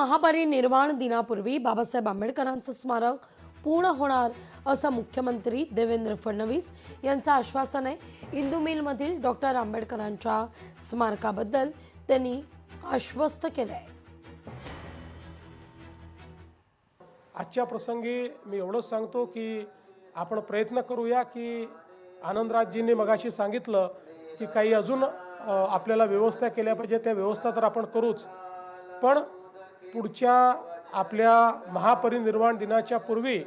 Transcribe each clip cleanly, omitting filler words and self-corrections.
महापरिनिर्वाण दिनापूर्वी बाबासाहेब आंबेडकरांचं स्मारक पूर्ण होणार असं मुख्यमंत्री देवेंद्र फडणवीस यांचं आश्वासन आहे। इंदू मिलमधील डॉक्टर आंबेडकरांच्या स्मारकाबद्दल त्यांनी आश्वस्त केलं आहे। आजच्या प्रसंगी मी एवढंच सांगतो की आपण प्रयत्न करूया की आनंदराजजींनी मगाशी सांगितलं की काही अजून आपल्याला व्यवस्था केल्या पाहिजे, त्या व्यवस्था तर आपण करूच, पण पुढच्या आपल्या महापरिनिर्वाण दिनाच्या पूर्वी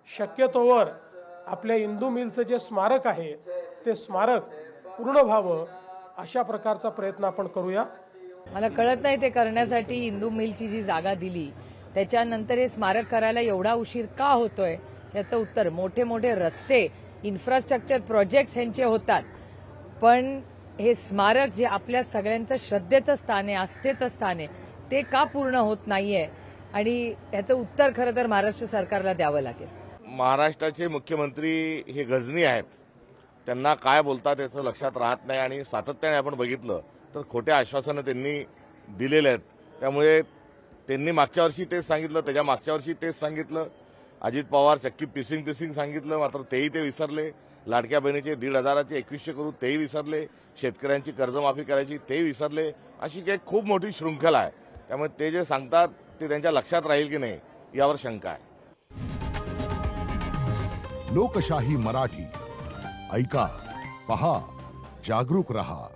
शक्यतोवर आपल्या इंदू मिलचं जे स्मारक आहे ते स्मारक पूर्ण व्हावं अशा प्रकारचा प्रयत्न आपण करूया। मला कळत नाही ते करण्यासाठी इंदू मिलची जी जागा दिली त्याच्यानंतर हे स्मारक करायला एवढा उशीर का होतोय याचं उत्तर मोठे मोठे रस्ते इन्फ्रास्ट्रक्चर प्रोजेक्ट्स यांचे होतात, पण हे स्मारक जे आपल्या सगळ्यांचं श्रद्धेचं स्थान आहे, आस्थेचं स्थान आहे, ते का पूर्ण होत नाहीये आणि याचं उत्तर खरं तर महाराष्ट्र सरकारला द्यावं लागेल। महाराष्ट्राचे मुख्यमंत्री हे गजनी आहेत, त्यांना काय बोलतात याचं लक्षात राहत नाही आणि सातत्याने आपण बघितलं तर खोट्या आश्वासनं त्यांनी दिलेले आहेत। त्यामुळे त्यांनी मागच्या वर्षी तेच सांगितलं, त्याच्या मागच्या वर्षी तेच सांगितलं, अजित पवार चक्की पिसिंग सांगितलं, मात्र तेही ते विसरले। लाडक्या बहिणीचे 1,500चे 2100 करू तेही विसरले, शेतकऱ्यांची कर्जमाफी करायची तेही विसरले। अशी काही खूप मोठी शृंखला आहे, त्यामुळे ते जे सांगतात ते त्यांच्या लक्षात राहील की नाही यावर शंका आहे। लोकशाही मराठी ऐका, पहा, जागरूक रहा।